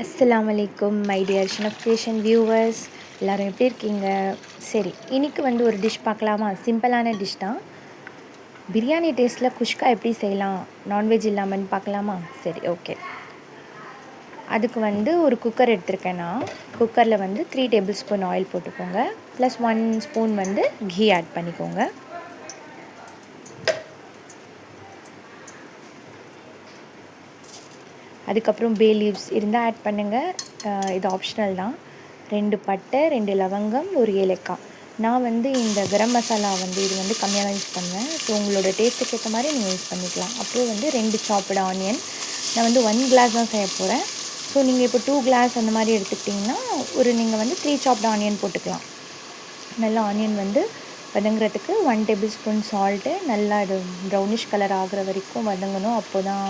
அஸ்ஸலாமு அலைக்கும் my dear ஷனஃப் creation viewers, எல்லோரும் எப்படி இருக்கீங்க? சரி, இன்றைக்கி வந்து ஒரு டிஷ் பார்க்கலாமா? சிம்பிளான டிஷ் தான். பிரியாணி டேஸ்ட்டில் குஷ்கா எப்படி செய்யலாம் நான்வெஜ் இல்லாமல்னு பார்க்கலாமா? சரி, ஓகே. அதுக்கு வந்து ஒரு குக்கர் எடுத்திருக்கேன் நான். குக்கரில் வந்து 3 டேபிள் ஸ்பூன் ஆயில் போட்டுக்கோங்க. ப்ளஸ் 1 ஸ்பூன் வந்து கீ ஆட் பண்ணிக்கோங்க. அதுக்கப்புறம் பே லீவ்ஸ் இருந்தால் ஆட் பண்ணுங்கள், இது ஆப்ஷனல் தான். 2 பட்டை, 2 லவங்கம், 1 ஏலக்காய். நான் வந்து இந்த கரம் மசாலா வந்து இது வந்து கம்மியாக தான் யூஸ் பண்ணுவேன். ஸோ உங்களோட டேஸ்ட்டுக்கு ஏற்ற மாதிரி நீங்கள் யூஸ் பண்ணிக்கலாம். அப்புறம் வந்து 2 சாப்டு ஆனியன். நான் வந்து 1 கிளாஸ் தான் செய்ய போகிறேன். ஸோ நீங்கள் இப்போ 2 கிளாஸ் அந்த மாதிரி எடுத்துக்கிட்டிங்கன்னா நீங்கள் வந்து 3 சாப்டு ஆனியன் போட்டுக்கலாம். நல்லா ஆனியன் வந்து வதங்குறதுக்கு 1 டேபிள் ஸ்பூன் சால்ட்டு, நல்லா இது ப்ரௌனிஷ் கலர் ஆகிற வரைக்கும் வதங்கணும். அப்போ தான்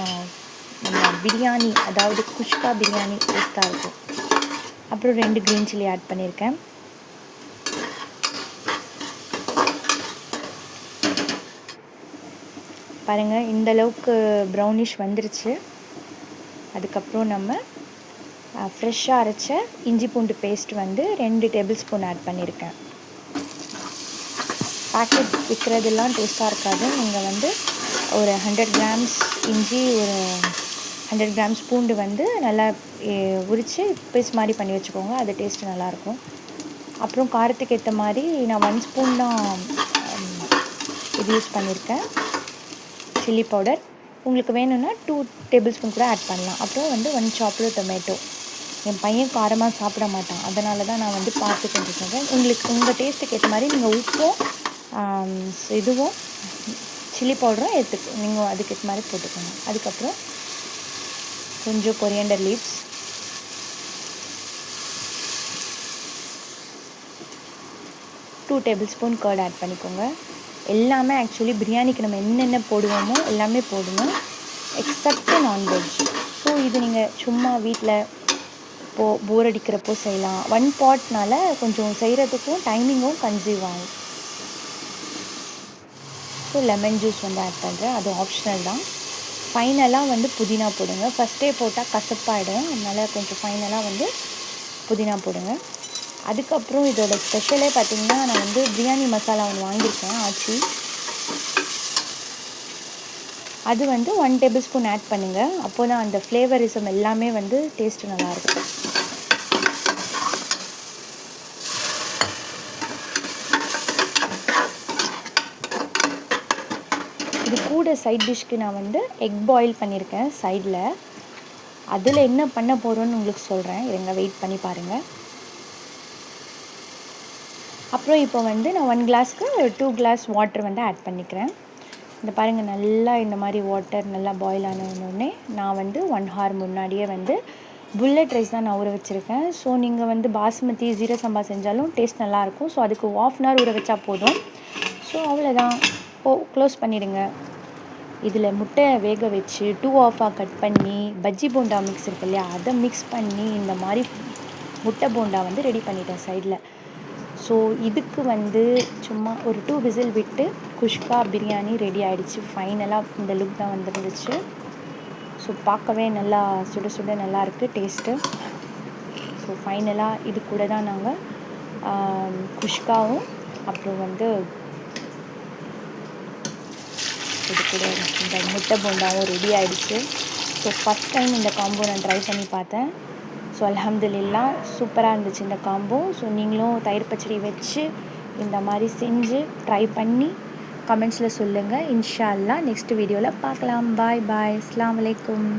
பிரியாணி, அதாவது குஷ்கா பிரியாணி டேஸ்ட்டாக இருக்கும். அப்புறம் 2 க்ரீன் சில்லி ஆட் பண்ணியிருக்கேன். பாருங்கள், இந்தளவுக்கு ப்ரௌனிஷ் வந்துருச்சு. அதுக்கப்புறம் நம்ம ஃப்ரெஷ்ஷாக அரைச்ச இஞ்சி பூண்டு பேஸ்ட் வந்து 2 டேபிள் ஸ்பூன் ஆட் பண்ணியிருக்கேன். பேக்கெட் விற்கிறதெல்லாம் டேஸ்ட்டாக இருக்காது. நீங்கள் வந்து ஒரு 100 கிராம்ஸ் இஞ்சி, ஒரு 100 கிராம்ஸ் பூண்டு வந்து நல்லா உரித்து பீஸ் மாதிரி பண்ணி வச்சுக்கோங்க. அது டேஸ்ட்டு நல்லாயிருக்கும். அப்புறம் காரத்துக்கு ஏற்ற மாதிரி நான் 1 ஸ்பூன் தான் இது யூஸ் பண்ணியிருக்கேன், சில்லி பவுடர். உங்களுக்கு வேணும்னா 2 டேபிள் ஸ்பூன் கூட ஆட் பண்ணலாம். அப்புறம் வந்து 1 சாப்டு டொமேட்டோ. என் பையன் காரமாக சாப்பிட மாட்டான், அதனால தான் நான் வந்து பார்த்து கொஞ்சம் சொல்கிறேன். உங்கள் டேஸ்ட்டுக்கு ஏற்ற மாதிரி நீங்கள் உப்பும் இதுவும் சில்லி பவுடரும் நீங்கள் அதுக்கேற்ற மாதிரி போட்டுக்கோங்க. அதுக்கப்புறம் கொஞ்சம் coriander leaves, two tablespoon curd add பண்ணிக்கோங்க. எல்லாமே ஆக்சுவலி பிரியாணிக்கு நம்ம என்னென்ன போடுவோமோ எல்லாமே போடணும், எக்ஸப்ட் நான்வெஜ். ஸோ இது நீங்கள் சும்மா வீட்டில் போர் அடிக்கிறப்போ செய்யலாம். 1 பாட்னால கொஞ்சம் செய்கிறதுக்கும் டைமிங்கும் கன்சியூவ் ஆகும். ஸோ லெமன் ஜூஸ் வந்து ஆட் பண்ணுறேன், அது ஆப்ஷனல் தான். ஃபைனலாக வந்து புதினா போடுங்க. ஃபஸ்ட்டே போட்டால் கசப்பாயிடும், அதனால் கொஞ்சம் ஃபைனலாக வந்து புதினா போடுங்க. அதுக்கப்புறம் இதோட ஸ்பெஷலே பார்த்திங்கன்னா, நான் வந்து பிரியாணி மசாலா ஒன்று வாங்கியிருக்கேன் ஆச்சி. அது வந்து 1 டேபிள் ஸ்பூன் ஆட் பண்ணுங்கள். அப்போ தான் அந்த ஃப்ளேவரிசம் எல்லாமே வந்து டேஸ்ட்டு நல்லாயிருக்கும். இது கூட சைட் டிஷ்க்கு நான் வந்து எக் பாயில் பண்ணியிருக்கேன் சைடில். அதில் என்ன பண்ண போகிறோன்னு உங்களுக்கு சொல்கிறேன், இருங்க, வெயிட் பண்ணி பாருங்கள். அப்புறம் இப்போ வந்து நான் 1 கிளாஸ்க்கு 2 கிளாஸ் வாட்டர் வந்து ஆட் பண்ணிக்கிறேன். இந்த பாருங்கள், நல்லா இந்த மாதிரி வாட்டர் நல்லா பாயில் ஆனவுடனே நான் வந்து 1 ஹவர் முன்னாடியே வந்து புல்லட் ரைஸ் தான் நான் ஊற வச்சுருக்கேன். ஸோ நீங்கள் வந்து பாஸ்மதி ஜீரக சம்பா செஞ்சாலும் டேஸ்ட் நல்லாயிருக்கும். ஸோ அதுக்கு 1/2 hour ஊற வச்சா போதும். ஸோ அவ்வளோதான், க்ளோஸ் பண்ணிவிடுங்க. இதில் முட்டை வேக வச்சு 2 ஆஃபாக கட் பண்ணி பஜ்ஜி போண்டா மிக்ஸ் இருக்கு இல்லையா, அதை மிக்ஸ் பண்ணி இந்த மாதிரி முட்டை போண்டா வந்து ரெடி பண்ணிட்டேன் சைடில். ஸோ இதுக்கு வந்து சும்மா ஒரு 2 விசில் விட்டு குஷ்கா பிரியாணி ரெடி ஆகிடுச்சு. ஃபைனலாக இந்த லுக் தான் வந்துருந்துச்சு. ஸோ பார்க்கவே நல்லா சுட சுட நல்லாயிருக்கு டேஸ்ட்டு. ஸோ ஃபைனலாக இது கூட தான் நாங்கள் குஷ்காவும் அப்புறம் வந்து இது கூட இந்த முட்டை போண்டாவும் ரெடி ஆகிடுச்சு. ஸோ ஃபஸ்ட் டைம் இந்த காம்போ நான் ட்ரை பண்ணி பார்த்தேன். ஸோ அல்ஹம்துலில்லாஹ் சூப்பராக இருந்துச்சு இந்த காம்போ. ஸோ நீங்களும் தயிர் பச்சடி வச்சு இந்த மாதிரி செஞ்சு ட்ரை பண்ணி கமெண்ட்ஸில் சொல்லுங்கள். இன்ஷா அல்லாஹ் நெக்ஸ்ட் வீடியோவில் பார்க்கலாம். பாய் பாய், அஸ்ஸலாமு அலைக்கும்.